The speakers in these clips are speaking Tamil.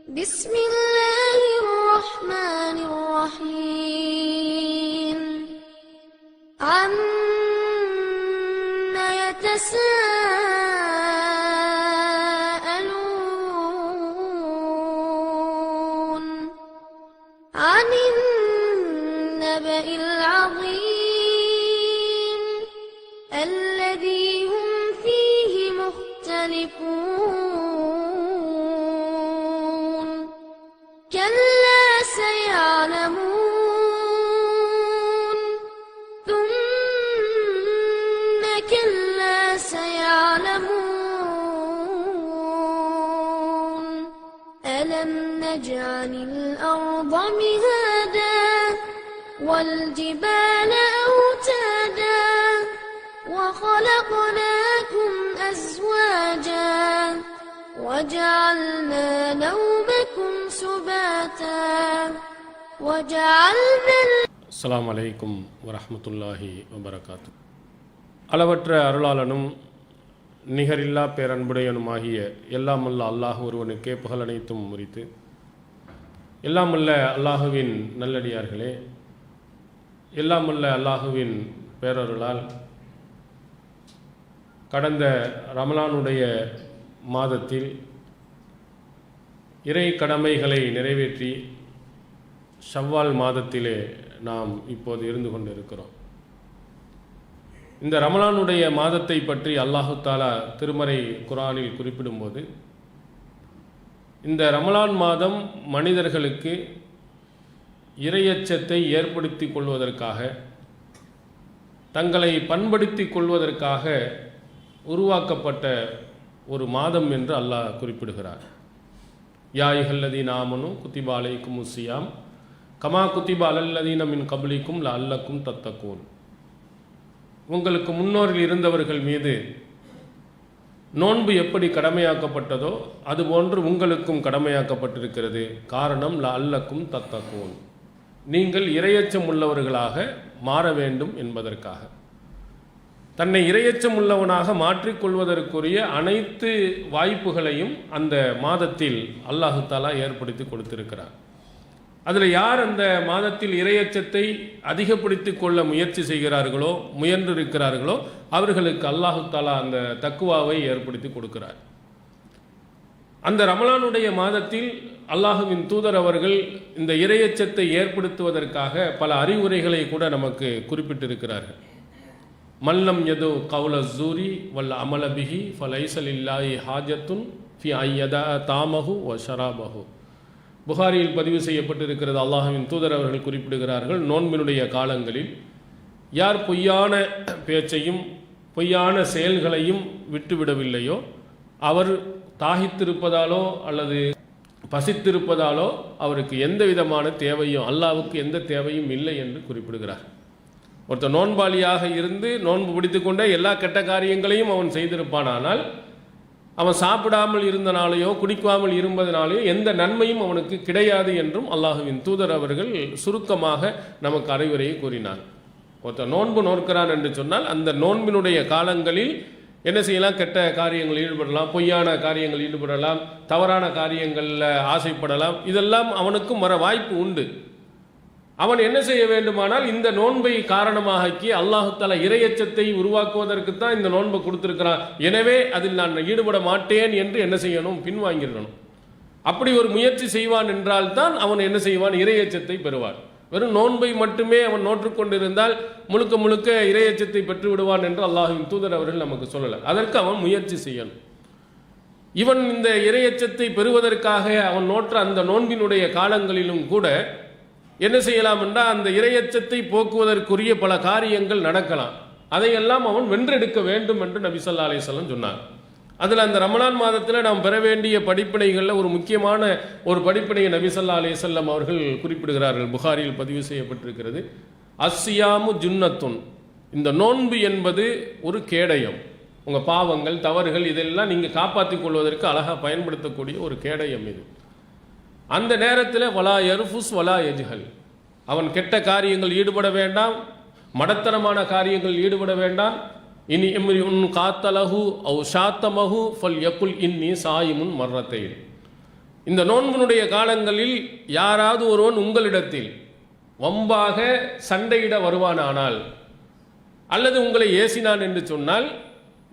بسم الله الرحمن الرحيم عما يتساءلون عن النبأ العظيم الذي هم فيه مختلفون كلا سيعلمون ثم كلا سيعلمون ألم نجعل الأرض مهادا والجبال أوتادا وخلقناكم أزواجا وجعلنا نومكم سباتا وجعلنا அஸ்ஸலாமு அலைக்கும் வரஹ்மத்துல்லாஹி வபரகாத்து. அளவற்ற அருளாளனும் நிகரில்லா பேரன்புடையனுமாகிய எல்லாமல்ல அல்லாஹ் ஒருவனுக்கே புகழ் அனைத்தும் முறித்து, எல்லாமல்ல அல்லாஹுவின் நல்லடியார்களே, எல்லாமல்ல அல்லாஹுவின் பேரருளால் கடந்த ரமலானுடைய மாதத்தில் இறை கடமைகளை நிறைவேற்றி ஷவ்வால் மாதத்திலே நாம் இப்போது இருந்து கொண்டிருக்கிறோம். இந்த ரமலானுடைய மாதத்தை பற்றி அல்லாஹு தாலா திருமறை குர்ஆனில் குறிப்பிடும்போது, இந்த ரமலான் மாதம் மனிதர்களுக்கு இறையச்சத்தை ஏற்படுத்தி கொள்வதற்காக, தங்களை பண்படுத்தி கொள்வதற்காக உருவாக்கப்பட்ட ஒரு மாதம் என்று அல்லாஹ் குறிப்பிடுகிறார். யா அய்யுஹல்லதீன ஆமனூ குத்திப அலைக்குமுஸ் ஸியாம் கமா குத்திப அலல்லதீன மின் கப்லிக்கும் லஅல்லக்கும் தத்தகூன். உங்களுக்கு முன்னோரில் இருந்தவர்கள் மீது நோன்பு எப்படி கடமையாக்கப்பட்டதோ அதுபோன்று உங்களுக்கும் கடமையாக்கப்பட்டிருக்கிறது. காரணம் லஅல்லக்கும் தத்தகூன், நீங்கள் இறையச்சம் உள்ளவர்களாக மாற வேண்டும் என்பதற்காக. தன்னை இறையச்சம் உள்ளவனாக மாற்றிக்கொள்வதற்குரிய அனைத்து வாய்ப்புகளையும் அந்த மாதத்தில் அல்லாஹு தாலா ஏற்படுத்தி கொடுத்திருக்கிறார். அதில் யார் அந்த மாதத்தில் இறையச்சத்தை அதிகப்படுத்தி கொள்ள முயற்சி செய்கிறார்களோ, முயன்றிருக்கிறார்களோ, அவர்களுக்கு அல்லாஹு தாலா அந்த தக்குவாவை ஏற்படுத்தி கொடுக்கிறார். அந்த ரமலானுடைய மாதத்தில் அல்லாஹுவின் தூதர் அவர்கள் இந்த இறையச்சத்தை ஏற்படுத்துவதற்காக பல அறிவுரைகளை கூட நமக்கு குறிப்பிட்டிருக்கிறார்கள். மல்லம் யது கவுல ஜூரி வல்ல அமலபிஹி ஃபலைசலில்லாஹி ஹாஜத்துன் ஃபி ஐயதா தாமஹு வ ஷராபஹு. புகாரியில் பதிவு செய்யப்பட்டிருக்கிறது. அல்லாஹ்வின் தூதர் அவர்கள் குறிப்பிடுகிறார்கள், நோன்பினுடைய காலங்களில் யார் பொய்யான பேச்சையும் பொய்யான செயல்களையும் விட்டுவிடவில்லையோ, அவர் தாகித்திருப்பதாலோ அல்லது பசித்திருப்பதாலோ அவருக்கு எந்த விதமான தேவையும், அல்லாஹ்வுக்கு எந்த தேவையும் இல்லை என்று குறிப்பிடுகிறார். ஒருத்தர் நோன்பாளியாக இருந்து நோன்பு பிடித்து கொண்டே எல்லா கெட்ட காரியங்களையும் அவன் செய்திருப்பானால், அவன் சாப்பிடாமல் இருந்தனாலேயோ குடிக்காமல் இருப்பதனாலேயோ எந்த நன்மையும் அவனுக்கு கிடையாது என்றும் அல்லாஹுவின் தூதர் அவர்கள் சுருக்கமாக நமக்கு அறிவுரையை கூறினார். ஒருத்தர் நோன்பு நோக்கிறான் என்று சொன்னால் அந்த நோன்பினுடைய காலங்களில் என்ன செய்யலாம்? கெட்ட காரியங்கள் ஈடுபடலாம், பொய்யான காரியங்கள் ஈடுபடலாம், தவறான காரியங்களில் ஆசைப்படலாம். இதெல்லாம் அவனுக்கும் வர வாய்ப்பு உண்டு. அவன் என்ன செய்ய வேண்டுமானால் இந்த நோன்பை காரணமாக்கி அல்லாஹு தஆலா இறையச்சத்தை உருவாக்குவதற்குத்தான் இந்த நோன்பை கொடுத்திருக்கிறான், எனவே அதில் நான் ஈடுபட மாட்டேன் என்று என்ன செய்யணும்? பின்வாங்கிடணும். அப்படி ஒரு முயற்சி செய்வான் என்றால் தான் அவன் என்ன செய்வான்? இறையச்சத்தை பெறுவான். வெறும் நோன்பை மட்டுமே அவன் நோற்றுக்கொண்டிருந்தால் முழுக்க முழுக்க இறையச்சத்தை பெற்று விடுவான் என்று அல்லாஹ்வின் தூதர் அவர்கள் நமக்கு சொல்லலை. அதற்கு அவன் முயற்சி செய்யணும். இவன் இந்த இறையச்சத்தை பெறுவதற்காக அவன் நோற்ற அந்த நோன்பினுடைய காலங்களிலும் கூட என்ன செய்யலாம் என்றால், அந்த இறையச்சத்தை போக்குவதற்குரிய பல காரியங்கள் நடக்கலாம். அதையெல்லாம் அவன் வென்றெடுக்க வேண்டும் என்று நபி ஸல்லல்லாஹு அலைஹி வஸல்லம் சொன்னார். அதில் அந்த ரமலான் மாதத்தில் நாம் பெற வேண்டிய படிப்பினைகளில் ஒரு முக்கியமான ஒரு படிப்பினையை நபி ஸல்லல்லாஹு அலைஹி வஸல்லம் அவர்கள் குறிப்பிடுகிறார்கள். புகாரியில் பதிவு செய்யப்பட்டிருக்கிறது. அஸ்ஸியாமு ஜுன்னத்துன், இந்த நோன்பு என்பது ஒரு கேடயம். உங்கள் பாவங்கள் தவறுகள் இதெல்லாம் நீங்கள் காப்பாற்றிக் கொள்வதற்கு அழகாக பயன்படுத்தக்கூடிய ஒரு கேடயம் இது. அந்த நேரத்தில் வலா யர்ஃபுஸ் வலா யஜ்ஹல், அவன் கெட்ட காரியங்கள் ஈடுபட வேண்டாம், மடத்தனமான காரியங்கள் ஈடுபட வேண்டாம். இனி காத்தலஹு அவ் ஷாத்தமஹு ஃபல் யக்குல் இன்னி சாயிமுன் மர்ரத்தைன். இந்த நோன்பினுடைய காலங்களில் யாராவது ஒருவன் உங்களிடத்தில் வம்பாக சண்டையிட வருவானானால் அல்லது உங்களை ஏசினான் என்று சொன்னால்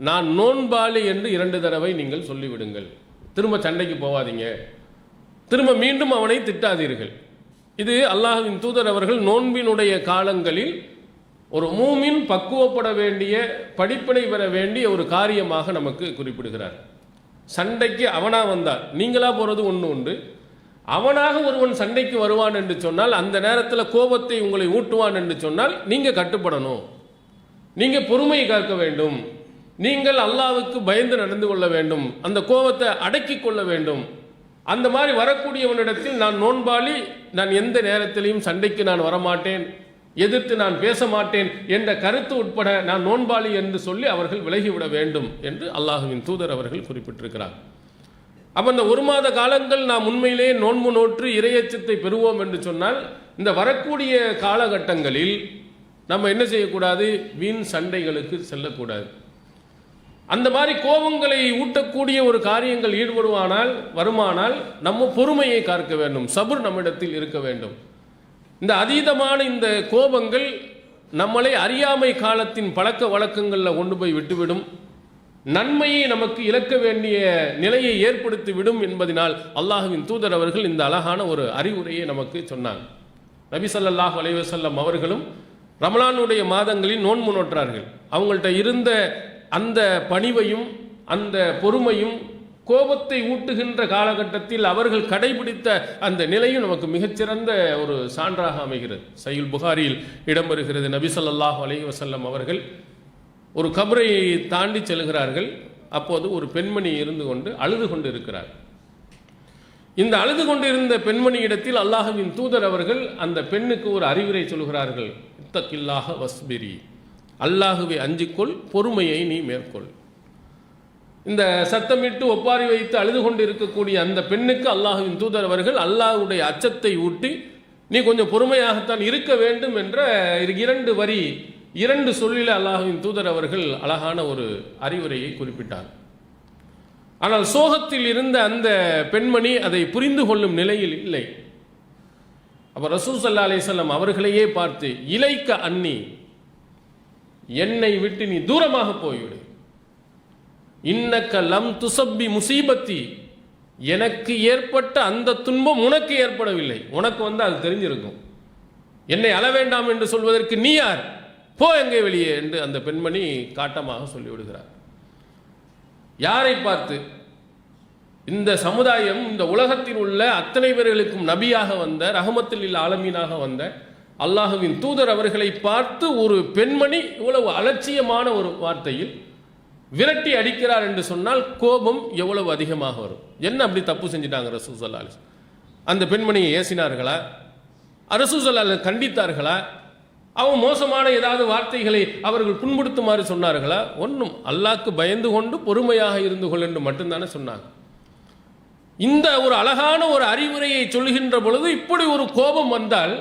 நான் நோன்பாளி என்று 2 தடவை நீங்கள் சொல்லிவிடுங்கள். திரும்ப சண்டைக்கு போவாதீங்க, திரும்ப மீண்டும் அவனை திட்டாதீர்கள். இது அல்லாஹ்வின் தூதர் அவர்கள் நோன்பினுடைய காலங்களில் ஒரு மூமின் பக்குவப்பட வேண்டிய, படிப்பினை பெற வேண்டிய ஒரு காரியமாக நமக்கு குறிப்பிடுகிறார். சண்டைக்கு அவனா வந்தால், நீங்களா போறது ஒன்று உண்டு, அவனாக ஒருவன் சண்டைக்கு வருவான் என்று சொன்னால், அந்த நேரத்தில் கோபத்தை உங்களை ஊட்டுவான் என்று சொன்னால் நீங்க கட்டுப்படணும், நீங்க பொறுமையை காக்க வேண்டும், நீங்கள் அல்லாஹ்வுக்கு பயந்து நடந்து கொள்ள வேண்டும், அந்த கோபத்தை அடக்கி கொள்ள வேண்டும். அந்த மாதிரி வரக்கூடியவனிடத்தில் நான் நோன்பாளி, நான் எந்த நேரத்திலையும் சண்டைக்கு நான் வரமாட்டேன், எதிர்த்து நான் பேச மாட்டேன் என்ற கருத்து உட்பட நான் நோன்பாளி என்று சொல்லி அவர்கள் விலகிவிட வேண்டும் என்று அல்லாஹ்வின் தூதர் அவர்கள் குறிப்பிட்டிருக்கிறார். அப்போ இந்த 1 மாத காலங்கள் நாம் உண்மையிலே நோன்பு நோற்று இறையச்சத்தை பெறுவோம் என்று சொன்னால், இந்த வரக்கூடிய காலகட்டங்களில் நம்ம என்ன செய்யக்கூடாது, வீண் சண்டைகளுக்கு செல்லக்கூடாது. அந்த மாதிரி கோபங்களை ஊட்டக்கூடிய ஒரு காரியங்கள் வருமானால் நம்ம பொறுமையை காக்க வேண்டும், சபுர் நம்மிடத்தில் இருக்க வேண்டும். இந்த அதீதமான இந்த கோபங்கள் நம்மளை அறியாமை காலத்தின் பழக்க வழக்கங்களில் கொண்டு போய் விட்டுவிடும், நன்மையை நமக்கு இழக்க வேண்டிய நிலையை ஏற்படுத்தி விடும் என்பதனால் அல்லாஹ்வின் தூதர் அவர்கள் இந்த அழகான ஒரு அறிவுரையை நமக்கு சொன்னாங்க. நபி ஸல்லல்லாஹு அலைஹி வஸல்லம் அவர்களும் ரமலானுடைய மாதங்களில் நோன்பு நோற்றார்கள். அவங்கள்ட்ட இருந்த அந்த பணிவையும் அந்த பொறுமையும் கோபத்தை ஊட்டுகின்ற காலகட்டத்தில் அவர்கள் கடைபிடித்த அந்த நிலையும் நமக்கு மிகச்சிறந்த ஒரு சான்றாக அமைகிறது. சஹீஹ் புகாரியில் இடம்பெறுகிறது, நபி ஸல்லல்லாஹு அலைஹி வஸல்லம் அவர்கள் ஒரு கபரை தாண்டி செல்கிறார்கள். அப்போது ஒரு பெண்மணி இருந்து கொண்டு அழுது கொண்டு இருக்கிறார். இந்த அழுது கொண்டு இருந்த பெண்மணி இடத்தில் அல்லாஹ்வின் தூதர் அவர்கள் அந்த பெண்ணுக்கு ஒரு அறிவுரை சொல்கிறார்கள். இத்தகில்லாஹ வஸ்பிரி, அல்லாஹுவை அஞ்சிக்கொள், பொறுமையை நீ மேற்கொள். இந்த சத்தமிட்டு ஒப்பாரி வைத்து அழுது கொண்டு இருக்கக்கூடிய அந்த பெண்ணுக்கு அல்லாஹ்வின் தூதர் அவர்கள் அல்லாஹ்வுடைய அச்சத்தை ஊட்டி, நீ கொஞ்சம் பொறுமையாகத்தான் இருக்க வேண்டும் என்ற 2 வரி 2 சொல்லில அல்லாஹ்வின் தூதர் அவர்கள் அழகான ஒரு அறிவுரையை குறிப்பிட்டார். ஆனால் சோகத்தில் இருந்த அந்த பெண்மணி அதை புரிந்து கொள்ளும் நிலையில் இல்லை. அப்ப ரசூல் ஸல்லல்லாஹு அலைஹி வஸல்லம் அவர்களையே பார்த்து, இலைக்க அன்னி, என்னை விட்டு நீ தூரமாக போய்விடு, இன்னக்க லம் துசப்பி முசீபத்தி, எனக்கு ஏற்பட்ட அந்த துன்பம் உனக்கு ஏற்படவில்லை, உனக்கு அது தெரிஞ்சிருக்கும், என்னை அழ வேண்டாம் என்று சொல்வதற்கு நீ யார், போ எங்கே வெளியே என்று அந்த பெண்மணி காட்டமாக சொல்லிவிடுகிறார். யாரை பார்த்து? இந்த சமுதாயம், இந்த உலகத்தில் உள்ள அத்தனை பேர்களுக்கும் நபியாக வந்த, ரஹமத்துல் ஆலமீனாக வந்த அல்லாஹ்வின் தூதர் அவர்களை பார்த்து ஒரு பெண்மணி இவ்வளவு அலட்சியமான ஒரு வார்த்தையில் விரட்டி அடிக்கிறார் என்று சொன்னால் கோபம் எவ்வளவு அதிகமாக வரும். என்ன அப்படி தப்பு செஞ்சிட்டாங்க ரசூல் ஸல்லல்லாஹு அலைஹி வஸல்லம்? அந்த பெண்மணியை ஏசினார்களா? ரசூல் ஸல்லல்லாஹு அலைஹி வஸல்லம் கண்டித்தார்களா? அவங்க மோசமான ஏதாவது வார்த்தைகளை அவர்கள் புண்படுத்துமாறு சொன்னார்களா? ஒன்றும். அல்லாஹ்க்கு பயந்து கொண்டு பொறுமையாக இருந்து கொள் என்று மட்டும்தானே சொன்னாங்க. இந்த ஒரு அழகான ஒரு அறிவுரையை சொல்கின்ற பொழுது இப்படி ஒரு கோபம் வந்தால்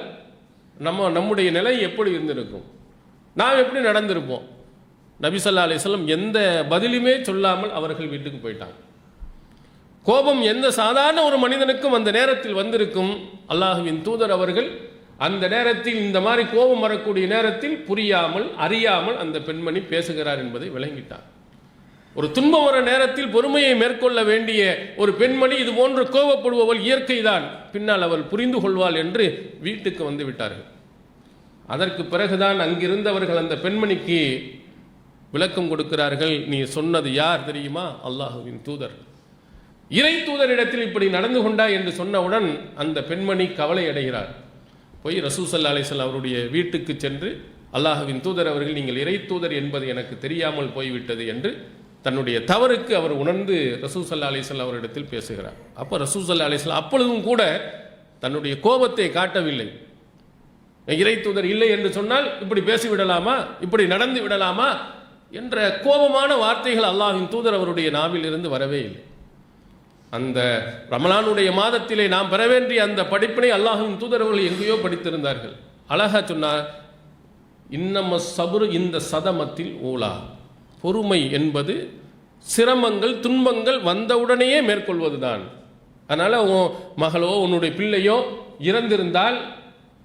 நம்முடைய நிலை எப்படி இருந்திருக்கும்? நாம் எப்படி நடந்திருப்போம்? நபி ஸல்லல்லாஹு அலைஹி வஸல்லம் எந்த பதிலுமே சொல்லாமல் அவர்கள் வீட்டுக்கு போயிட்டாங்க. கோபம் எந்த சாதாரண ஒரு மனிதனுக்கும் அந்த நேரத்தில் வந்திருக்கும். அல்லாஹ்வின் தூதர் அவர்கள் அந்த நேரத்தில், இந்த மாதிரி கோபம் வரக்கூடிய நேரத்தில் புரியாமல் அறியாமல் அந்த பெண்மணி பேசுகிறார் என்பதை விளங்கிட்டார். ஒரு துன்பம் வர நேரத்தில் பொறுமையை மேற்கொள்ள வேண்டிய ஒரு பெண்மணி இது போன்று கோபப்படுபவள் இயற்கைதான், பின்னால் அவள் புரிந்து கொள்வாள் என்று வீட்டுக்கு வந்து விட்டார்கள். அதற்கு பிறகுதான் அங்கிருந்தவர்கள் அந்த பெண்மணிக்கு விளக்கம் கொடுக்கிறார்கள். நீ சொன்னது யார் தெரியுமா? அல்லாஹ்வின் தூதர். இறை தூதரிடத்தில் இப்படி நடந்து கொண்டாய் என்று சொன்னவுடன் அந்த பெண்மணி கவலை அடைகிறார். போய் ரசூல் ஸல்லல்லாஹு அலைஹி வஸல்லம் அவருடைய வீட்டுக்கு சென்று, அல்லாஹ்வின் தூதர் அவர்கள், நீங்கள் இறை தூதர் என்பது எனக்கு தெரியாமல் போய்விட்டது என்று தன்னுடைய தவறுக்கு அவர் உணர்ந்து ரசூல் ஸல்லல்லாஹு அலைஹி வஸல்லம் அவரிடத்தில் பேசுகிறார். அப்போ ரசூல் ஸல்லல்லாஹு அலைஹி வஸல்லம் அப்பொழுதும் கூட தன்னுடைய கோபத்தை காட்டவில்லை. இறை தூதர் இல்லை என்று சொன்னால் இப்படி பேசிவிடலாமா, இப்படி நடந்து விடலாமா என்ற கோபமான வார்த்தைகள் அல்லாஹ்வின் தூதர் அவருடைய நாவில் இருந்து வரவே இல்லை. அந்த ரமலானுடைய மாதத்திலே நாம் பெற வேண்டிய அந்த படிப்பினை அல்லாஹ்வின் தூதர் அவர்கள் எங்கேயோ படித்திருந்தார்கள். அழகா சொன்னார், இன்னம சபுரு இந்த சதமத்தில் ஊலா, பொறுமை என்பது சிரமங்கள் துன்பங்கள் வந்தவுடனேயே மேற்கொள்வதுதான். அதனால் உன் மகளோ உன்னுடைய பிள்ளையோ இறந்திருந்தால்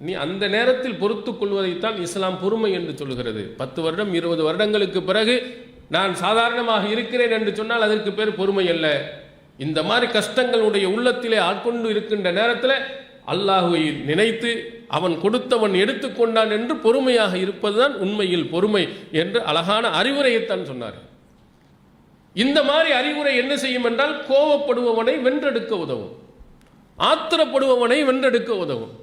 நீ அந்த நேரத்தில் பொறுத்து கொள்வதைத்தான் இஸ்லாம் பொறுமை என்று சொல்கிறது. 10 வருடம் 20 வருடங்களுக்கு பிறகு நான் சாதாரணமாக இருக்கிறேன் என்று சொன்னால் அதற்கு பேர் பொறுமை அல்ல. இந்த மாதிரி கஷ்டங்களுடைய உள்ளத்திலே ஆட்கொண்டு இருக்கின்ற நேரத்தில் அல்லாஹுவை நினைத்து அவன் கொடுத்தவன் எடுத்துக்கொண்டான் என்று பொறுமையாக இருப்பதுதான் உண்மையில் பொறுமை என்று அழகான அறிவுரையைத்தான் சொன்னார். இந்த மாதிரி அறிவுரை என்ன செய்யும் என்றால் கோபப்படுபவனை வென்றெடுக்க உதவும், ஆத்திரப்படுபவனை வென்றெடுக்க உதவும்.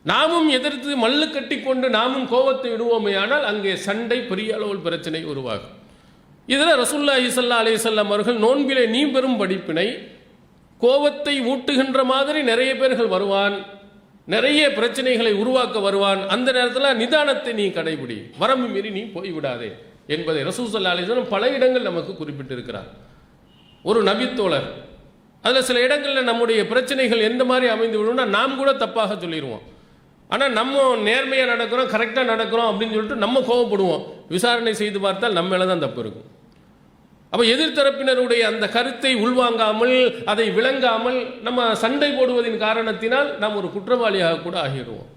நாமும் எதிர்த்து மல்லு கட்டி கொண்டு நாமும் கோபத்தை விடுவோமே ஆனால் அங்கே சண்டை பெரிய அளவில் பிரச்சனை உருவாகும். இதில் ரசூலுல்லாஹி ஸல்லல்லாஹு அலைஹி வஸல்லம் அவர்கள் நோன்பிலே நீ பெறும் படிப்பினை, கோபத்தை ஊட்டுகின்ற மாதிரி நிறைய பேர்கள் வருவான், நிறைய பிரச்சனைகளை உருவாக்க வருவான், அந்த நேரத்தில் நிதானத்தை நீ கடைபிடி, வரம்பு மீறி நீ போய்விடாதே என்பதை ரசூல் ஸல்லல்லாஹு அலைஹி வஸல்லம் பல இடங்கள் நமக்கு குறிப்பிட்டிருக்கிறார். ஒரு நபித்தோழர், அதில் சில இடங்களில் நம்முடைய பிரச்சனைகள் எந்த மாதிரி அமைந்து விடும்னா நாம் கூட தப்பாக சொல்லிடுவோம். ஆனால் நம்ம நேர்மையாக நடக்கிறோம், கரெக்டாக நடக்கிறோம் அப்படின்னு சொல்லிட்டு நம்ம கோவப்படுவோம். விசாரணை செய்து பார்த்தால் நம்ம மேலே தான் தப்பு இருக்கும். அப்போ எதிர்த்தரப்பினருடைய அந்த கருத்தை உள்வாங்காமல் அதை விளங்காமல் நம்ம சண்டை போடுவதின் காரணத்தினால் நாம் ஒரு குற்றவாளியாக கூட ஆகிடுவோம்.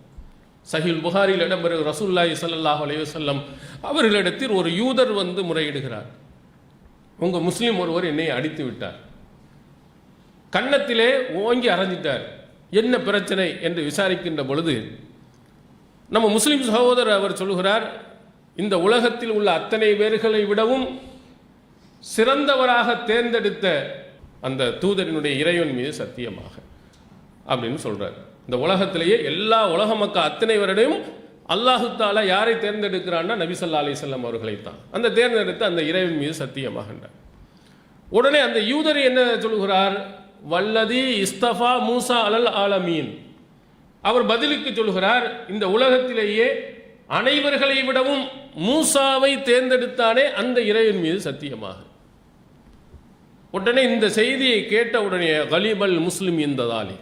சஹீல் புகாரில் இடம்பெறும் ரசூலுல்லாஹி ஸல்லல்லாஹு அலைஹி வஸல்லம் அவர்களிடத்தில் ஒரு யூதர் வந்து முறையிடுகிறார். உங்கள் முஸ்லீம் ஒருவர் என்னை அடித்து விட்டார், கன்னத்திலே ஓங்கி அரைஞ்சிட்டார், என்ன பிரச்சனை என்று விசாரிக்கின்ற பொழுது நம்ம முஸ்லீம் சகோதரர் அவர் சொல்கிறார், இந்த உலகத்தில் உள்ள அத்தனை பேர்களை விடவும் சிறந்தவராக தேர்ந்தெடுத்த அந்த தூதரினுடைய இறைவன் மீது சத்தியமாக அப்படின்னு சொல்றார். இந்த உலகத்திலேயே எல்லா உலக மக்கள் அத்தனை பேரையும் அல்லாஹு தஆலா யாரை தேர்ந்தெடுக்கிறான்னா நபி ஸல்லல்லாஹு அலைஹி வஸல்லம் அவர்களைத்தான். அந்த தேர்ந்தெடுத்த அந்த இறைவன் மீது சத்தியமாக. உடனே அந்த யூதர் என்ன சொல்கிறார், வல்லதி இஸ்தஃபா மூசா அலல் ஆலமீன். அவர் பதிலுக்கு சொல்கிறார், இந்த உலகத்திலேயே அனைவர்களை விடவும் மூசாவை தேர்ந்தெடுத்தானே அந்த இறைவன் மீது சத்தியமாக. உடனே இந்த செய்தியை கேட்ட உடனே கலீபல் முஸ்லிம் இந்ததாலி,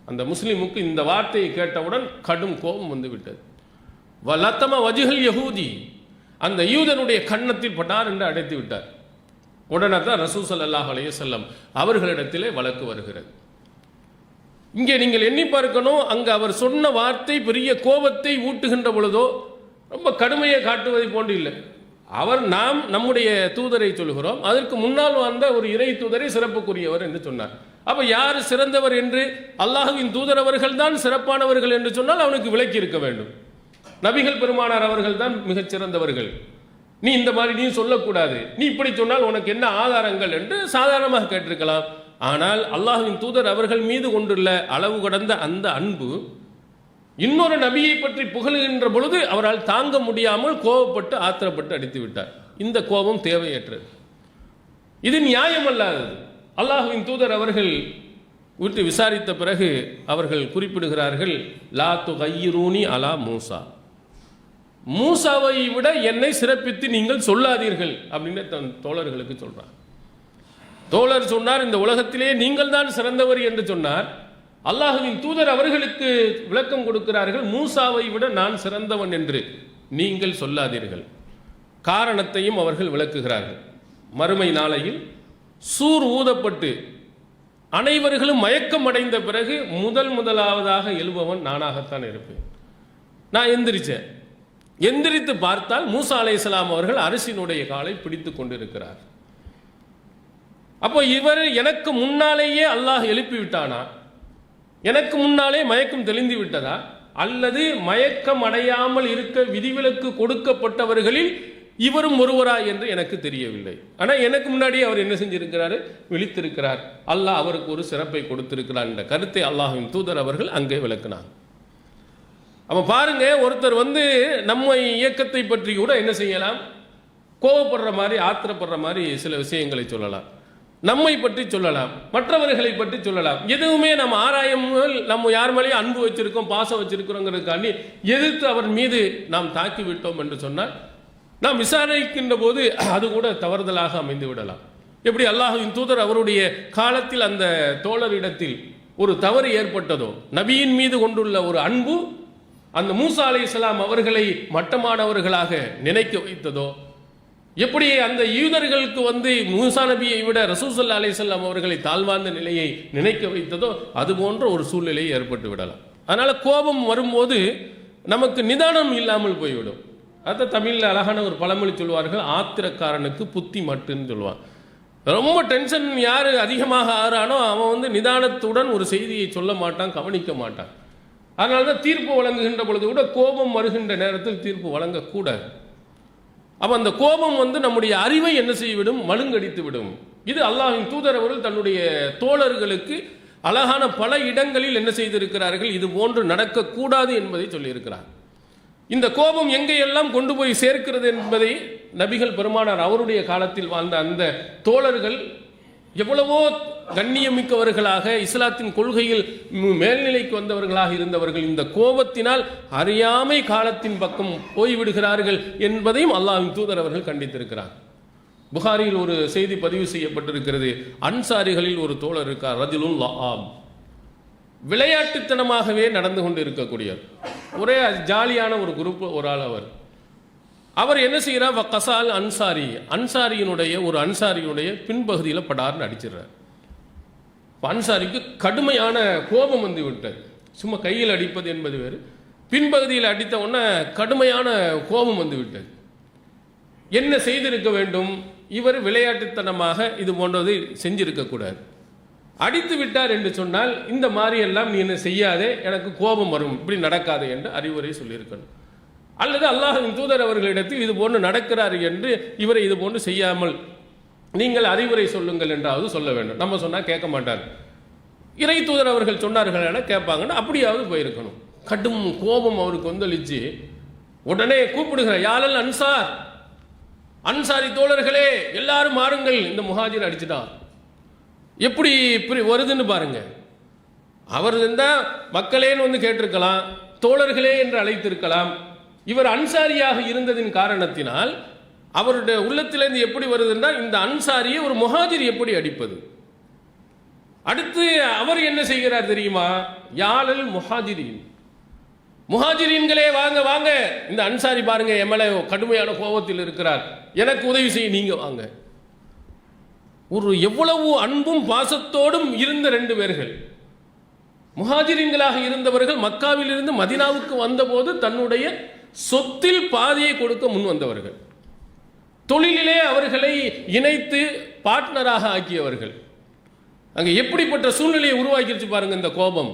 அந்த முஸ்லிமுக்கு இந்த வார்த்தையை கேட்டவுடன் கடும் கோபம் வந்து விட்டது. வலத்தம வஜுஹல் யஹூதி, அந்த யூதனுடைய கன்னத்தில் பட்டார் என்று அடைத்து விட்டார். உடனே தான் ரசூல் ஸல்லல்லாஹு அலைஹி வஸல்லம் அவர்களிடத்திலே வழக்கு வருகிறது. இங்கே நீங்கள் எண்ணி பார்க்கணும், அங்கு அவர் சொன்ன வார்த்தை பெரிய கோபத்தை ஊட்டுகின்ற பொழுதோ ரொம்ப கடுமையை காட்டுவதை போன்று இல்லை. அவர் நாம் நம்முடைய தூதரை சொல்கிறோம், அதற்கு முன்னால் வந்த ஒரு இறை தூதரை சிறப்புக்குரியவர் என்று சொன்னார். அப்ப யார் சிறந்தவர் என்று, அல்லாஹ்வின் தூதர் அவர்கள் தான் சிறப்பானவர்கள் என்று சொன்னால் அவனுக்கு விளக்கி இருக்க வேண்டும். நபிகள் பெருமானார் அவர்கள் தான் மிகச் சிறந்தவர்கள், நீ இந்த மாதிரி நீ சொல்லக்கூடாது, நீ இப்படி சொன்னால் உனக்கு என்ன ஆதாரங்கள் என்று சாதாரணமாக கேட்டிருக்கலாம். ஆனால் அல்லாஹ்வின் தூதர் அவர்கள் மீது கொண்டுள்ள அளவு கடந்த அந்த அன்பு இன்னொரு நபியை பற்றி புகழுகின்ற பொழுது அவரால் தாங்க முடியாமல் கோபப்பட்டு ஆத்திரப்பட்டு அடித்து விட்டார். இந்த கோபம் தேவையற்றது, இது நியாயமல்லாதது. அல்லாஹ்வின் தூதர் அவர்கள் விட்டு விசாரித்த பிறகு அவர்கள் குறிப்பிடுகிறார்கள், லா துகையிரூனி அலா மூசா, மூசாவை விட என்னை சிறப்பித்து நீங்கள் சொல்லாதீர்கள் அப்படின்னு தன் தோழர்களுக்கு சொல்றார். தோழர் சொன்னார், இந்த உலகத்திலே நீங்கள் தான் சிறந்தவர் என்று சொன்னார். அல்லாஹ்வின் தூதர் அவர்களுக்கு விளக்கம் கொடுக்கிறார்கள், மூசாவை விட நான் சிறந்தவன் என்று நீங்கள் சொல்லாதீர்கள். காரணத்தையும் அவர்கள் விளக்குகிறார்கள். மறுமை நாளையில் சூர் ஊதப்பட்டு அனைவர்களும் மயக்கம் அடைந்த பிறகு முதலாவதாக எழுபவன் நானாகத்தான் இருப்பேன். நான் எந்திரிச்சேன், எந்திரித்து பார்த்தால் மூசா அலைஹிஸ்ஸலாம் அவர்கள் அரசினுடைய காலை பிடித்து கொண்டிருக்கிறார். அப்போ இவர் எனக்கு முன்னாலேயே அல்லாஹ் எழுப்பி விட்டானா, எனக்கு முன்னாலே மயக்கம் தெளிந்து விட்டதா, அல்லது மயக்கம் அடையாமல் இருக்க விதிவிலக்கு கொடுக்கப்பட்டவர்களில் இவரும் ஒருவரா என்று எனக்கு தெரியவில்லை. ஆனால் எனக்கு முன்னாடியே அவர் என்ன செஞ்சிருக்கிறாரு, விழித்திருக்கிறார். அல்லாஹ் அவருக்கு ஒரு சிறப்பை கொடுத்திருக்கிறார் என்ற கருத்தை அல்லாஹ்வின் தூதர் அவர்கள் அங்கே விளக்கினார். அப்போ பாருங்க, ஒருத்தர் வந்து நம்ம இயக்கத்தை பற்றி கூட என்ன செய்யலாம், கோபப்படுற மாதிரி ஆத்திரப்படுற மாதிரி சில விஷயங்களை சொல்லலாம், நம்மை பற்றி சொல்லலாம், மற்றவர்களை பற்றி சொல்லலாம். எதுவுமே நம்ம ஆராயாமல் நம்ம யார் மேலேயும் அன்பு வச்சிருக்கோம், பாசம் வச்சிருக்கிறோங்கிறதுக்காண்டி எதிர்த்து அவர் மீது நாம் தாக்கி விட்டோம் என்று சொன்னால் நாம் விசாரிக்கின்ற போது அது கூட தவறுதலாக அமைந்து விடலாம். எப்படி அல்லாஹ்வின் தூதர் அவருடைய காலத்தில் அந்த தோழரிடத்தில் ஒரு தவறு ஏற்பட்டதோ, நபியின் மீது கொண்டுள்ள ஒரு அன்பு அந்த மூசா அலைஹிஸ்ஸலாம் அவர்களை மட்டமானவர்களாக நினைக்க வைத்ததோ, எப்படி அந்த யூதர்களுக்கு மூசா நபியை விட ரசூல் ஸல்லல்லாஹு அலைஹி வஸல்லம் அவர்களை தாழ்வார்ந்த நிலையை நினைக்க வைத்ததோ அது போன்ற ஒரு சூழ்நிலை ஏற்பட்டு விடலாம். அதனால கோபம் வரும்போது நமக்கு நிதானம் இல்லாமல் போய்விடும். அதை தமிழில் அழகான ஒரு பழமொழி சொல்வார்கள், ஆத்திரக்காரனுக்கு புத்தி மட்டுன்னு சொல்லுவான். ரொம்ப டென்ஷன் யார் அதிகமாக ஆறானோ அவன் நிதானத்துடன் ஒரு செய்தியை சொல்ல மாட்டான், கவனிக்க மாட்டான். அதனால தான் தீர்ப்பு வழங்குகின்ற பொழுது கூட கோபம் வருகின்ற நேரத்தில் தீர்ப்பு வழங்கக்கூடாது. அப்போ அந்த கோபம் நம்முடைய அறிவை என்ன செய்துவிடும், மழுங்கடித்து விடும். இது அல்லாஹ்வின் தூதர் அவர்கள் தன்னுடைய தோழர்களுக்கு அழகான பல இடங்களில் என்ன செய்திருக்கிறார்கள், இது போன்று நடக்கக்கூடாது என்பதை சொல்லியிருக்கிறார். இந்த கோபம் எங்கேயெல்லாம் கொண்டு போய் சேர்க்கிறது என்பதை நபிகள் பெருமானார் அவருடைய காலத்தில் வாழ்ந்த அந்த தோழர்கள் எவ்வளவோ கண்ணியமிக்கவர்களாக இஸ்லாத்தின் கொள்கையில் மேல்நிலைக்கு வந்தவர்களாக இருந்தவர்கள் இந்த கோபத்தினால் அறியாமை காலத்தின் பக்கம் போய்விடுகிறார்கள் என்பதையும் அல்லாஹ்வின் தூதர் அவர்கள் கண்டித்திருக்கிறார். புகாரியில் ஒரு செய்தி பதிவு செய்யப்பட்டிருக்கிறது. அன்சாரிகளில் ஒரு தோழர் இருக்கார், ரஜுலுன் லஆப், விளையாட்டுத்தனமாகவே நடந்து கொண்டு இருக்கக்கூடியவர், ஒரே ஜாலியான ஒரு குரூப் ஒரு ஆள். அவர் என்ன செய்கிறார், கசால் அன்சாரி, ஒரு அன்சாரியினுடைய பின்பகுதியில் படார்னு அடிச்சிடுறார். அன்சாரிக்கு கடுமையான கோபம் விட்டது. சும்மா கையில் அடிப்பது என்பது வேறு, பின்பகுதியில் அடித்த உடனே கடுமையான கோபம் விட்டது. என்ன செய்திருக்க வேண்டும், இவர் விளையாட்டுத்தனமாக இது போன்றது செஞ்சிருக்கக்கூடாது. அடித்து விட்டார் என்று சொன்னால் இந்த மாதிரி எல்லாம் நீ என்ன செய்யாதே, எனக்கு கோபம் வரும், இப்படி நடக்காது என்று அறிவுரை சொல்லியிருக்கணும். அல்லது அல்லாஹ்வின் தூதர் அவர்களிடத்தில் இது போன்று நடக்கிறார் என்று இவரை இது போன்று செய்யாமல் நீங்கள் அறிவுரை சொல்லுங்கள் என்றாவது சொல்ல வேண்டும். நம்ம சொன்னால் கேட்க மாட்டார். இறை தூதர் அவர்கள் சொன்னார்கள் என கேட்பாங்கன்னு அப்படியாவது போயிருக்கணும். கடும் கோபம் அவருக்கு கொந்தளிச்சு உடனே கூப்பிடுகிற, யாழல் அன்சார், அன்சாரி தோழர்களே எல்லாரும் மாறுங்கள், இந்த முஹாஜிர் அடிச்சுட்டான். எப்படி வருதுன்னு பாருங்க. அவர் இருந்தால் மக்களேன்னு கேட்டிருக்கலாம், தோழர்களே என்று அழைத்திருக்கலாம். இவர் அன்சாரியாக இருந்ததின் காரணத்தினால் அவருடைய உள்ளத்திலிருந்து எப்படி வருதுன்னா, இந்த அன்சாரியை ஒரு முஹாஜிர் எப்படி அடிப்பது. அடுத்து அவர் என்ன செய்கிறார் தெரியுமா, யாழல் முஹாஜிரின், முஹாஜிரீன்களே வாங்க வாங்க, இந்த அன்சாரி பாருங்க என் மேல கடுமையான கோபத்தில் இருக்கிறார், எனக்கு உதவி செய்ய நீங்க வாங்க. ஒரு எவ்வளவு அன்பும் பாசத்தோடும் இருந்த ரெண்டு பேர்கள், முஹாஜிரீன்களாக இருந்தவர்கள் மக்காவில் இருந்து மதீனாவுக்கு வந்தபோது தன்னுடைய சொத்தில் பாதியை கொடுக்க முன் வந்தவர்கள், தொழிலிலே அவர்களை இணைத்து பார்ட்னராக ஆக்கியவர்கள். அங்கே எப்படிப்பட்ட சூழ்நிலையை உருவாக்கிடுச்சு பாருங்க இந்த கோபம்.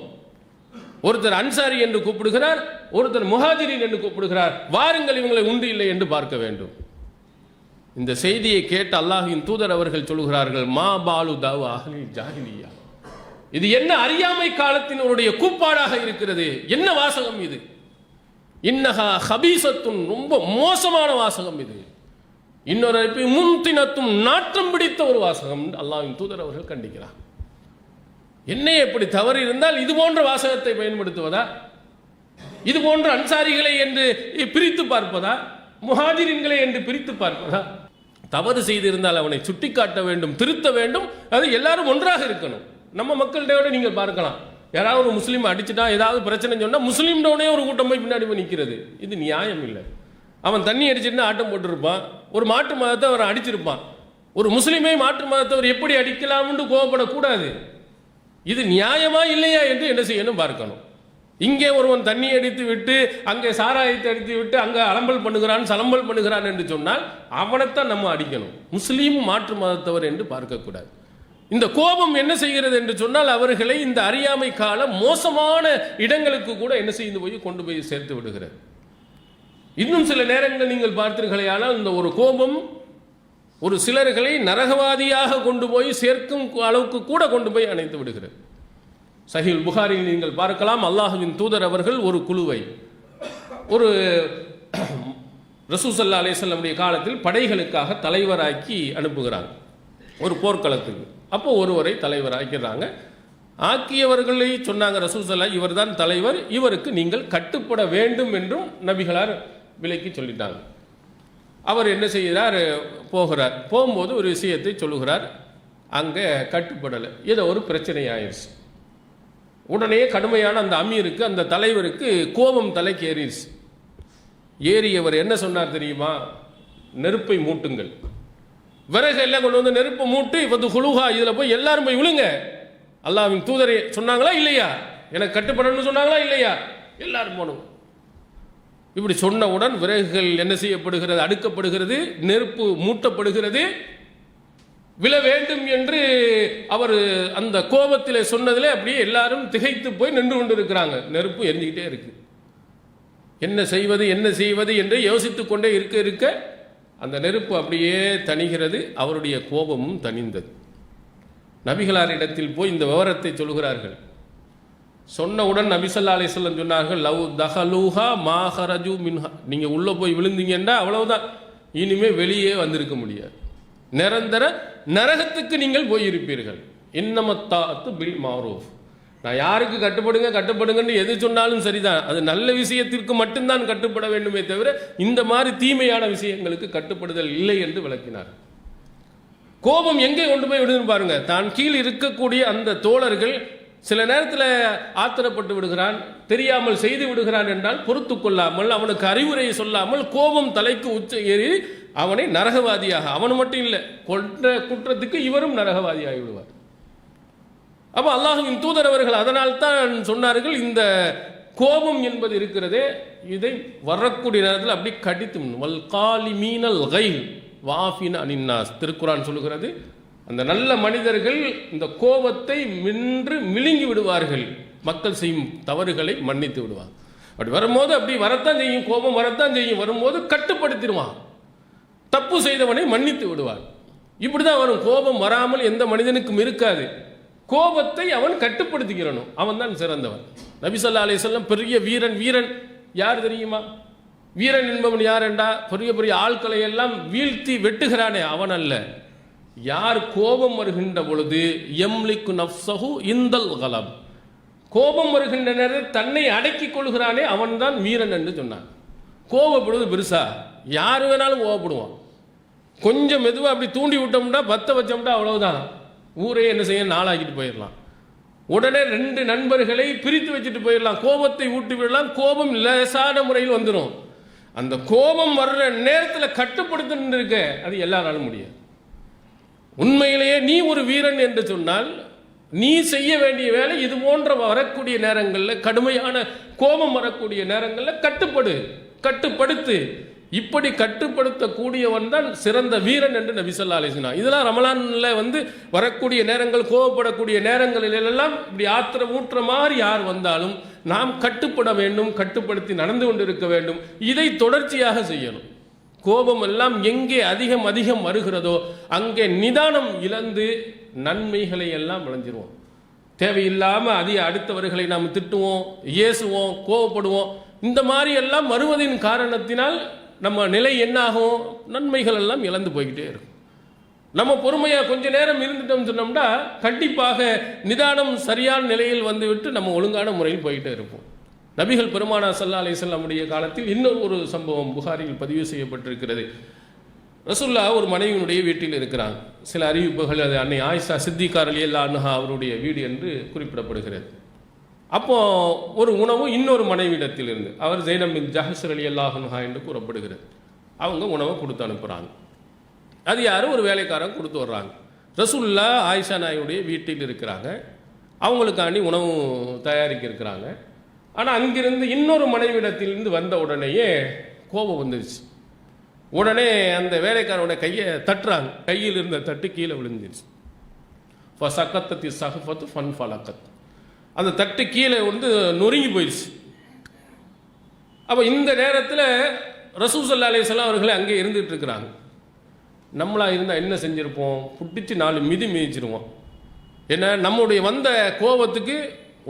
ஒருத்தர் அன்சாரி என்று கூப்பிடுகிறார், ஒருத்தர் முஹாஜிரின் என்று கூப்பிடுகிறார். வாருங்கள் இவங்களை உண்டு இல்லை என்று பார்க்க வேண்டும். இந்த செய்தியை கேட்ட அல்லாஹ்வின் தூதர் அவர்கள் சொல்கிறார்கள், மா பாலு தாவு அஹ்லி ஜாஹிலியா, இது என்ன அறியாமை காலத்தினுடைய கூப்பாடாக இருக்கிறது, என்ன வாசகம் இது, இன்னஹா ஹபீசத்துன், ரொம்ப மோசமான வாசகம் இது, இன்னொரு முன்தினத்தும் நாற்றம் பிடித்த ஒரு வாசகம் அல்லாஹ்வின் தூதர் அவர்கள் கண்டிக்கிறார். என்ன எப்படி தவறு இருந்தால் இது போன்ற வாசகத்தை பயன்படுத்துவதா, இது போன்ற அன்சாரிகளை என்று பிரித்து பார்ப்பதா, முஹாஜிரின்களை என்று பிரித்து பார்ப்பதா? தவறு செய்திருந்தால் அவனை சுட்டிக்காட்ட வேண்டும், திருத்த வேண்டும். அது எல்லாரும் ஒன்றாக இருக்கணும். நம்ம மக்கள்கிட்ட நீங்கள் பார்க்கலாம், யாராவது ஒரு முஸ்லீம் அடிச்சுட்டா ஏதாவது பிரச்சனை சொன்னால் முஸ்லீம்டோனே ஒரு கூட்டம் போய் பின்னாடி போய் நிற்கிறது. இது நியாயம் இல்லை. அவன் தண்ணி அடிச்சுட்டு ஆட்டம் போட்டிருப்பான், ஒரு மாற்று மதத்தை அவன் அடிச்சிருப்பான். ஒரு முஸ்லீமை மாற்று மதத்தவர் எப்படி அடிக்கலாம்னு கோவப்படக்கூடாது. இது நியாயமா இல்லையா என்று என்ன செய்யணும் பார்க்கணும். இங்கே ஒருவன் தண்ணி அடித்து விட்டு அங்கே சாராயத்தை அடித்து விட்டு அங்கே அலம்பல் பண்ணுகிறான், சலம்பல் பண்ணுகிறான் என்று சொன்னால் அவனைத்தான் நம்ம அடிக்கணும். முஸ்லீம் மாற்று மதத்தவர் என்று பார்க்கக்கூடாது. இந்த கோபம் என்ன செய்கிறது என்று சொன்னால் அவர்களை இந்த அறியாமை கால மோசமான இடங்களுக்கு கூட என்ன செய்து போய் கொண்டு போய் சேர்த்து விடுகிறது. இன்னும் சில நேரங்கள் நீங்கள் பார்த்தீர்களேயானால் இந்த ஒரு கோபம் ஒரு சிலர்களை நரகவாதியாக கொண்டு போய் சேர்க்கும் அளவுக்கு கூட கொண்டு போய் அணைத்து விடுகிறது. சஹீஹ் புகாரியில் நீங்கள் பார்க்கலாம், அல்லாஹ்வின் தூதர் அவர்கள் ஒரு குழுவை ஒரு ரசூல் ஸல்லல்லாஹு அலைஹி வஸல்லம் காலத்தில் படைகளுக்காக தலைவராக்கி அனுப்புகிறாங்க ஒரு போர்க்களத்துக்கு. அப்போ ஒருவரை தலைவராக்கிறாங்க. ஆக்கியவர்களை சொன்னாங்க ரசூல் ஸல்லல்லாஹு, இவர் தான் தலைவர், இவருக்கு நீங்கள் கட்டுப்பட வேண்டும் என்றும் நபிகளார் விலைக்கு சொல்லிட்டாங்க. அவர் என்ன செய்கிறார், போகிறார். போகும்போது ஒரு விஷயத்தை சொல்லுகிறார், அங்கே கட்டுப்படலை, ஏதோ ஒரு பிரச்சனை ஆயிடுச்சு. உடனே கடுமையான அந்த அமீருக்கு, அந்த தலைவருக்கு கோபம் தலைக்கு ஏறிடுச்சு. ஏறியவர் என்ன சொன்னார் தெரியுமா, நெருப்பை மூட்டுங்கள். விறகு எல்லாம் கொண்டு வந்து நெருப்பை மூட்டு வந்து குலுஹா, இதில் போய் எல்லாரும் போய் விழுங்க. அல்லாஹ்வின் தூதரை சொன்னாங்களா இல்லையா? எனக்கு கட்டுப்படணும்னு சொன்னாங்களா இல்லையா? எல்லாரும் போனோம். இப்படி சொன்னவுடன் விறகுகள் என்ன செய்யப்படுகிறது? அடுக்கப்படுகிறது, நெருப்பு மூட்டப்படுகிறது. விழ வேண்டும் என்று அவர் அந்த கோபத்தில் சொன்னதிலே அப்படியே எல்லாரும் திகைத்து போய் நின்று கொண்டு இருக்கிறாங்க. நெருப்பு எரிஞ்சுக்கிட்டே இருக்கு. என்ன செய்வது என்ன செய்வது என்று யோசித்துக் கொண்டே இருக்க இருக்க அந்த நெருப்பு அப்படியே தணிகிறது. அவருடைய கோபமும் தணிந்தது. நபிகளாரிடத்தில் போய் இந்த விவரத்தை சொல்கிறார்கள். சொன்னவுடன் நபி ஸல்லல்லாஹு அலைஹி வஸல்லம் சொன்னார்கள், லவ் தஹலூஹா மா ஹரஜு மின்ஹா, நீங்க உள்ள போய் விழுந்தீங்கன்னா அவ்வளவுதான், இனிமே வெளியே வந்திருக்க முடியாது. நிரந்தர நரகத்துக்கு நீங்கள் போயிருப்பீர்கள். இன்னமத்தாத்து பில் மாரூஃப், நான் யாருக்கு கட்டுப்படுங்கன்னு எது சொன்னாலும் சரிதான், அது நல்ல விஷயத்திற்கு மட்டும்தான் கட்டுப்பட வேண்டுமே தவிர இந்த மாதிரி தீமையான விஷயங்களுக்கு கட்டுப்படுதல் இல்லை என்று விளக்கினார். கோபம் எங்கே கொண்டு போய் விடுன்னு பாருங்க. தான் கீழ் இருக்கக்கூடிய அந்த தோழர்கள் சில நேரத்தில் ஆத்திரப்பட்டு விடுகிறான், தெரியாமல் செய்து விடுகிறான் என்றால் பொறுத்து கொள்ளாமல், அவனுக்கு அறிவுரையை சொல்லாமல் கோபம் தலைக்கு உச்ச ஏறி அவனை நரகவாதியாக, அவன் மட்டும் இல்லை கொன்ற குற்றத்துக்கு இவரும் நரகவாதியாகி விடுவார். அப்போ அல்லாஹ்வின் தூதர் அவர்கள் அதனால்தான் சொன்னார்கள், இந்த கோபம் என்பது இருக்கிறதே இதை வரக்கூடிய நேரத்தில் அப்படி கடித்து வல் காலிமீனல் கைல் வாஃபின் அனின்னாஸ், திருக்குரான் சொல்லுகிறது. அந்த நல்ல மனிதர்கள் இந்த கோபத்தை மின்று விழுங்கி விடுவார்கள், மக்கள் செய்யும் தவறுகளை மன்னித்து விடுவாங்க. அப்படி வரும்போது அப்படி வரத்தான் செய்யும், கோபம் வரத்தான் செய்யும், வரும்போது கட்டுப்படுத்திடுவான், தப்பு செய்தவனை மன்னித்து விடுவான். இப்படிதான் வரும். கோபம் வராமல் எந்த மனிதனுக்கும் இருக்காது. கோபத்தை அவன் கட்டுப்படுத்திக்கிறணும், அவன் தான் சிறந்தவன். நபி ஸல்லல்லாஹு அலைஹி வஸல்லம் பெரிய வீரன். வீரன் யார் தெரியுமா? வீரன் என்பவன் யார் என்றா, பெரிய பெரிய ஆட்களை எல்லாம் வீழ்த்தி வெட்டுகிறானே அவன் அல்ல. யார் கோபம் வருகின்ற பொழுது யம்லிக்கு நஃப்ஸஹு இந்தல் கலம், கோபம் வருகின்ற நேரத்தில் தன்னை அடக்கிக் கொள்கிறானே அவன் தான் வீரன் என்று சொன்னான். கோபப்படுவது பெருசா? யார் வேணாலும் கோபப்படுவான். கொஞ்சம் மெதுவாக அப்படி தூண்டி விட்டோம்னா, பத்த வச்சோம்னா அவ்வளவுதான், ஊரே என்ன செய்ய நாளாக்கிட்டு போயிடலாம். உடனே 2 நண்பர்களை பிரித்து வச்சுட்டு போயிடலாம், கோபத்தை ஊட்டி விடலாம். கோபம் லேசான முறையில் வந்துடும். அந்த கோபம் வர்ற நேரத்தில் கட்டுப்படுத்த இருக்க அது எல்லாராலும் முடியாது. உண்மையிலேயே நீ ஒரு வீரன் என்று சொன்னால் நீ செய்ய வேண்டிய வேலை இது போன்ற வரக்கூடிய நேரங்களில், கடுமையான கோபம் வரக்கூடிய நேரங்களில் கட்டுப்படுத்து. இப்படி கட்டுப்படுத்தக்கூடியவன் தான் சிறந்த வீரன் என்று நபி ஸல்லல்லாஹு அலைஹி வஸல்லம். இதெல்லாம் ரமலானில் வரக்கூடிய நேரங்கள், கோபப்படக்கூடிய நேரங்களிலெல்லாம் இப்படி ஆத்திரம் ஊற்ற மாதிரி யார் வந்தாலும் நாம் கட்டுப்பட வேண்டும், கட்டுப்படுத்தி நடந்து கொண்டிருக்க வேண்டும். இதை தொடர்ச்சியாக செய்யணும். கோபம் எல்லாம் எங்கே அதிகம் வருகிறதோ அங்கே நிதானம் இழந்து நன்மைகளை எல்லாம் விளைஞ்சிருவோம். தேவையில்லாமல் அடுத்தவர்களை நாம் திட்டுவோம், ஏசுவோம், கோபப்படுவோம். இந்த மாதிரி எல்லாம் வருவதின் காரணத்தினால் நம்ம நிலை என்னாகும்? நன்மைகள் எல்லாம் இழந்து போய்கிட்டே இருக்கும். நம்ம பொறுமையாக கொஞ்ச நேரம் இருந்துட்டோம்னு சொன்னோம்னா கண்டிப்பாக நிதானம் சரியான நிலையில் வந்துவிட்டு நம்ம ஒழுங்கான முறையில் போய்கிட்டே இருப்போம். நபிகள் பெருமானார் ஸல்லல்லாஹு அலைஹி வஸல்லம் காலத்தில் இன்னொரு சம்பவம் புகாரியில் பதிவு செய்யப்பட்டிருக்கிறது. ரசூலுல்லாஹ் ஒரு மனைவியினுடைய வீட்டில் இருக்கிறாங்க. சில அறிவிப்புகள் அது அன்னை ஆயிஷா சித்திகா ரலியல்லாஹு அன்ஹா அவருடைய வீடு என்று குறிப்பிடப்படுகிறது. அப்போ ஒரு உணவு இன்னொரு மனைவியிடத்தில் இருந்து, அவர் ஸைனப் பின் ஜஹஷ் ரலியல்லாஹு அன்ஹா என்று கூறப்படுகிறது. அவங்க உணவை கொடுத்து அனுப்புகிறாங்க. அது யாரும் ஒரு வேலைக்காரன் கொடுத்து வர்றாங்க. ரசூலுல்லாஹ் ஆயிஷா நாயுடைய வீட்டில் இருக்கிறாங்க. அவங்களுக்காண்டி உணவு தயாரிக்க இருக்கிறாங்க. ஆனால் அங்கிருந்து இன்னொரு மனைவிடத்திலிருந்து வந்த உடனேயே கோபம் வந்துருச்சு. உடனே அந்த வேலைக்காரோட கையை தட்டுறாங்க. கையில் இருந்த தட்டு கீழே விழுந்துருச்சு. சக்கத்தத்தி சஹஃபத்து ஃபன் ஃபலக்கத், அந்த தட்டு கீழே நொறுங்கி போயிடுச்சு. அப்போ இந்த நேரத்தில் ரசூல் ஸல்லல்லாஹு அலைஹி வஸல்லம் அவர்கள் அங்கே இருந்துகிட்டு இருக்கிறாங்க. நம்மளா இருந்தால் என்ன செஞ்சுருப்போம்? புட்டிச்சு 4 மிதிச்சிருவோம். ஏன்னா நம்முடைய வந்த கோபத்துக்கு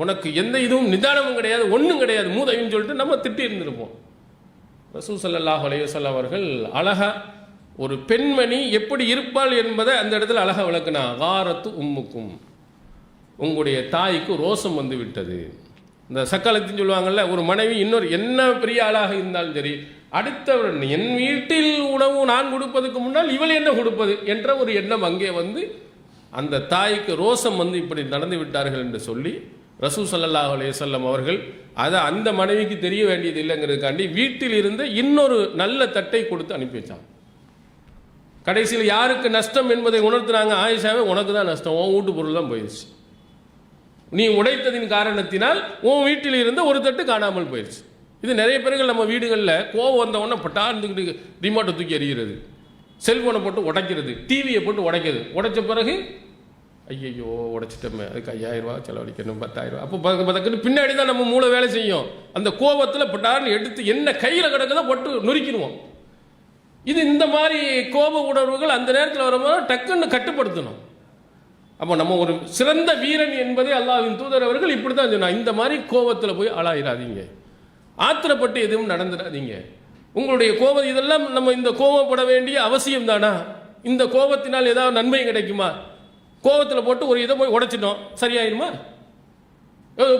உனக்கு எந்த இதுவும் நிதானமும் கிடையாது, ஒன்றும் கிடையாது, மூதைன்னு சொல்லிட்டு நம்ம திட்டி இருந்திருப்போம். ரசூல் ஸல்லல்லாஹு அலைஹி வஸல்லம் அவர்கள் அழகா ஒரு பெண்மணி எப்படி இருப்பாள் என்பதை அந்த இடத்துல அழகா விளக்குனா. காரத்து உம்முக்கும், உங்களுடைய தாய்க்கு ரோசம் வந்து விட்டது. இந்த சக்காலத்தின்னு சொல்லுவாங்கள்ல, ஒரு மனைவி இன்னொரு என்ன பெரிய ஆளாக இருந்தாலும் சரி, அடுத்தவர் என் வீட்டில் உணவு நான் கொடுப்பதுக்கு முன்னால் இவள் என்ன கொடுப்பது என்ற ஒரு எண்ணம் அங்கே அந்த தாய்க்கு ரோசம் இப்படி நடந்து விட்டார்கள் என்று சொல்லி ரசூல் ஸல்லல்லாஹு அலைஹி வஸல்லம் அவர்கள் அதை அந்த மனைவிக்கு தெரிய வேண்டியது இல்லைங்கிறதுக்காண்டி வீட்டில் இருந்த இன்னொரு நல்ல தட்டை கொடுத்து அனுப்பி வச்சாங்க. கடைசியில் யாருக்கு நஷ்டம் என்பதை உணர்த்துறாங்க. ஆயிஷாவே உனக்கு தான் நஷ்டம், உன் வீட்டு பொருள் தான் போயிடுச்சு, நீ உடைத்ததின் காரணத்தினால் உன் வீட்டில் இருந்த ஒரு தட்டு காணாமல் போயிடுச்சு. இது நிறைய பேர்கள் நம்ம வீடுகளில் கோவம் வந்தவொடனே பட்டார்ந்துக்கிட்டு ரிமோட்டை தூக்கி எறிகிறது, செல்ஃபோனை போட்டு உடைக்கிறது, டிவியை போட்டு உடைக்கிறது. உடைச்ச பிறகு ஐயையோ உடைச்சிட்டோமே, அதுக்கு 5000 ரூபா செலவழிக்கணும், 10,000 ரூபா. அப்போ பதக்குன்னு பின்னாடி தான் நம்ம மூளை வேலை செய்யும். அந்த கோபத்தில் பட்டார்னு எடுத்து என்ன கையில் கிடக்குதோ போட்டு நொறுக்கிடுவோம். இது இந்த மாதிரி கோப உணர்வுகள் அந்த நேரத்தில் வரும்போது டக்குன்னு கட்டுப்படுத்தணும். அப்போ நம்ம ஒரு சிறந்த வீரன் என்பதை அல்லாஹ்வின் தூதர் அவர்கள் இப்படி தான் சொன்னாங்க. இந்த மாதிரி கோபத்தில் போய் ஆளாயிராதீங்க, ஆத்திரப்பட்டு எதுவும் நடந்துடாதீங்க. உங்களுடைய கோபம் இதெல்லாம் நம்ம இந்த கோபப்பட வேண்டிய அவசியம் தானா? இந்த கோபத்தினால் ஏதாவது நன்மை கிடைக்குமா? கோபத்தில் போட்டு ஒரு இதை போய் உடைச்சிட்டோம், சரியாயிருமா?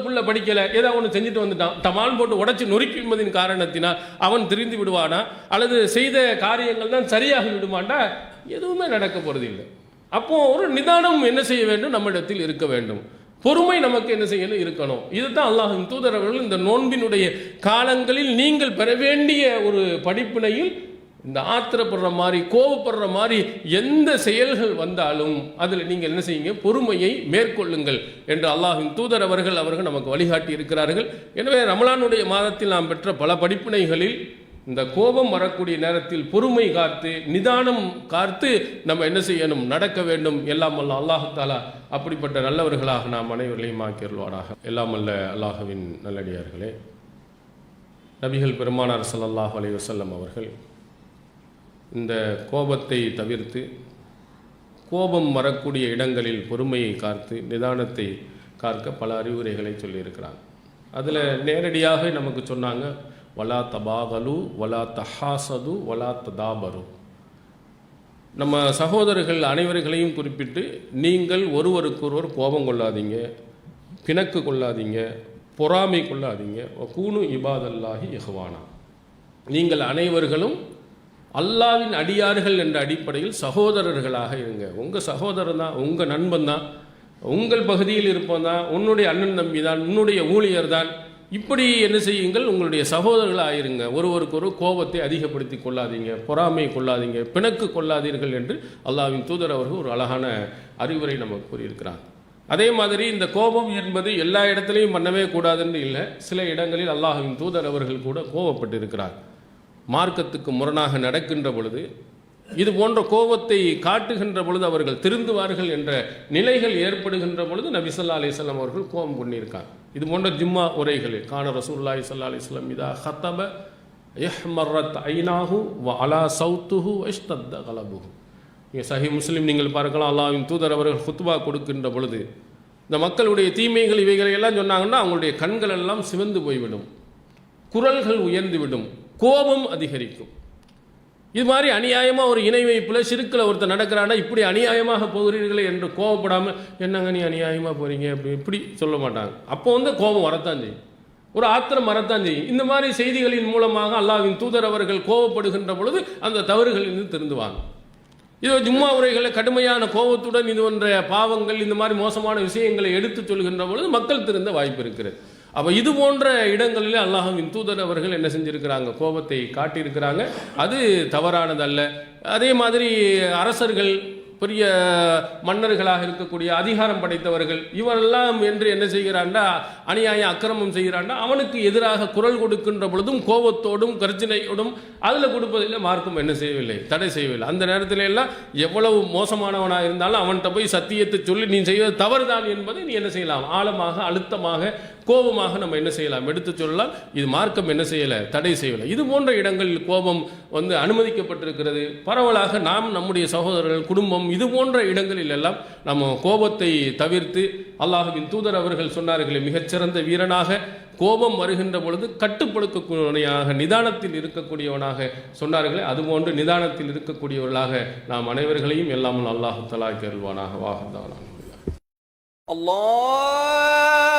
புள்ள படிக்கலை, ஏதாவது ஒன்று செஞ்சுட்டு வந்துட்டான், டமால் போட்டு உடைச்சி நொறுக்கி என்பதின் காரணத்தினால் அவன் திரிந்து விடுவானா? அல்லது செய்த காரியங்கள் தான் சரியாக விடுமாண்டா? எதுவுமே நடக்க போகிறது இல்லை. அப்போ ஒரு நிதானம் என்ன செய்ய வேண்டும், நம்மிடத்தில் இருக்க வேண்டும். பொறுமை நமக்கு என்ன செய்யணும், இருக்கணும். இதுதான் அல்லாஹ்வின் தூதர் அவர்கள் இந்த நோன்பினுடைய காலங்களில் நீங்கள் பெற வேண்டிய ஒரு படிப்பினையில் இந்த ஆத்திரப்படுற மாதிரி கோபப்படுற மாதிரி எந்த செயல்கள் வந்தாலும் அதில் நீங்கள் என்ன செய்யுங்க, பொறுமையை மேற்கொள்ளுங்கள் என்று அல்லாஹ்வின் தூதர் அவர்கள் நமக்கு வழிகாட்டி இருக்கிறார்கள். எனவே ரமலானுடைய மாதத்தில் நாம் பெற்ற பல படிப்பினைகளில் இந்த கோபம் வரக்கூடிய நேரத்தில் பொறுமை காத்து நிதானம் காத்து நம்ம என்ன செய்யணும், நடக்க வேண்டும். எல்லாம் அல்ல அல்லாஹ் தஆலா அப்படிப்பட்ட நல்லவர்களாக நாம் அனைவர்களையும் ஆக்கியருள்வாராக. எல்லாம் அல்ல அல்லாஹ்வின் நல்லடியார்களே, நபிகள் பெருமானார் ஸல்லல்லாஹு அலைஹி வஸல்லம் அவர்கள் இந்த கோபத்தை தவிர்த்து கோபம் வரக்கூடிய இடங்களில் பொறுமையை காத்து நிதானத்தை காக்க பல அறிவுரைகளை சொல்லியிருக்கிறாங்க. அதில் நேரடியாக நமக்கு சொன்னாங்க, வலா தபாகலு வலா தஹாசது வலா ததாபரு. நம்ம சகோதரர்கள் அனைவர்களையும் குறிப்பிட்டு நீங்கள் ஒருவருக்கொருவர் கோபம் கொள்ளாதீங்க, பிணக்கு கொள்ளாதீங்க, பொறாமை கொள்ளாதீங்க. கூனு இபாதல்லாஹி இஹ்வானா, நீங்கள் அனைவர்களும் அல்லாவின் அடியார்கள் என்ற அடிப்படையில் சகோதரர்களாக இருங்க. உங்கள் சகோதரன் தான், உங்கள் நண்பன் தான், உங்கள் பகுதியில் இருப்பவன் தான், உன்னுடைய அண்ணன் தம்பி தான், உன்னுடைய ஊழியர் தான். இப்படி என்ன செய்யுங்கள், உங்களுடைய சகோதரர்களாக இருங்க. ஒருவருக்கு ஒரு கோபத்தை அதிகப்படுத்தி கொள்ளாதீங்க, பொறாமை கொள்ளாதீங்க, பிணக்கு கொள்ளாதீர்கள் என்று அல்லாஹ்வின் தூதர் அவர்கள் ஒரு அழகான அறிவுரை நமக்கு கூறியிருக்கிறார். அதே மாதிரி இந்த கோபம் என்பது எல்லா இடத்துலையும் பண்ணவே கூடாதுன்னு இல்லை. சில இடங்களில் அல்லாஹ்வின் தூதர் அவர்கள் கூட கோபப்பட்டு இருக்கிறார். மார்க்கத்துக்கு முரணாக நடக்கின்ற பொழுது, இது போன்ற கோபத்தை காட்டுகின்ற பொழுது அவர்கள் திருந்துவார்கள் என்ற நிலைகள் ஏற்படுகின்ற பொழுது நபி ஸல்லல்லாஹு அலைஹி வஸல்லம் அவர்கள் கோபம் பண்ணியிருக்காங்க. இது போன்ற ஜும்மா உரைகளில் கான ரசூலுல்லாஹி ஸல்லல்லாஹு அலைஹி வஸல்லம் இதா ஹத்தப யஹ்மரத் ஐனாஹு வ அலா சௌத்துஹு வஷ்தத்த கலபுஹு. சஹீஹ் முஸ்லிம் நீங்கள் பார்க்கலாம், அல்லாஹ்வின் தூதர் அவர்கள் ஹுத்பா கொடுக்கின்ற பொழுது இந்த மக்களுடைய தீமைகள் இவைகளை எல்லாம் சொன்னாங்கன்னா அவங்களுடைய கண்கள் எல்லாம் சிவந்து போய்விடும், குரல்கள் உயர்ந்துவிடும், கோபம் அதிகரிக்கும். இது மாதிரி அநியாயமாக ஒரு இணை வைப்பில் சிறுக்கில் ஒருத்தர் நடக்கிறான்னா இப்படி அநியாயமாக போகிறீர்களே என்று கோபப்படாமல் என்னங்க நீ அநியாயமாக போகிறீங்க அப்படி இப்படி சொல்ல மாட்டாங்க. அப்போ கோபம் வரத்தான் செய்யும், ஒரு ஆத்திரம் வரத்தான் செய்யும். இந்த மாதிரி செய்திகளின் மூலமாக அல்லாஹ்வின் தூதர் அவர்கள் கோபப்படுகின்ற பொழுது அந்த தவறுகளிலிருந்து திருந்துவாங்க. இது ஜும்மா உரைகளை கடுமையான கோபத்துடன் இது போன்ற பாவங்கள் இந்த மாதிரி மோசமான விஷயங்களை எடுத்து சொல்கின்ற பொழுது மக்கள் திருந்த வாய்ப்பு இருக்கிறது. அப்போ இது போன்ற இடங்களில் அல்லாஹ்வின் தூதர் அவர்கள் என்ன செஞ்சிருக்கிறாங்க, கோபத்தை காட்டியிருக்கிறாங்க. அது தவறானதல்ல. அதே மாதிரி அரசர்கள், பெரிய மன்னர்களாக இருக்கக்கூடிய அதிகாரம் படைத்தவர்கள் இவரெல்லாம் என்று என்ன செய்கிறான்டா, அநியாயம் அக்கிரமம் செய்கிறான்டா, அவனுக்கு எதிராக குரல் கொடுக்கின்ற பொழுதும் கோபத்தோடும் கர்ஜனையோடும் அதில் கொடுப்பதில் மார்க்கம் என்ன செய்யவில்லை, தடை செய்யவில்லை. அந்த நேரத்தில் எல்லாம் எவ்வளவு மோசமானவனாக இருந்தாலும் அவன்கிட்ட போய் சத்தியத்தை சொல்லி நீ செய்வது தவறுதான் என்பதை நீ என்ன செய்யலாம், ஆழமாக அழுத்தமாக கோபமாக நம்ம என்ன செய்யலாம், எடுத்து சொல்லலாம். இது மார்க்கம் என்ன செய்யலை, தடை செய்யலை. இது போன்ற இடங்களில் கோபம் அனுமதிக்கப்பட்டிருக்கிறது. பரவலாக நாம் நம்முடைய சகோதரர்கள், குடும்பம் இது போன்ற இடங்களில் எல்லாம் நம்ம கோபத்தை தவிர்த்து, அல்லாஹ்வின் தூதர் அவர்கள் சொன்னார்களே, மிகச்சிறந்த வீரனாக கோபம் வருகின்ற பொழுது கட்டுப்படுத்தக்கூடியவனாக நிதானத்தில் இருக்கக்கூடியவனாக சொன்னார்களே, அதுபோன்று நிதானத்தில் இருக்கக்கூடியவர்களாக நாம் அனைவர்களையும் எல்லாம் அல்லாஹ் தஆலா அருள்வானாக. வாஹ். அல்லாஹ்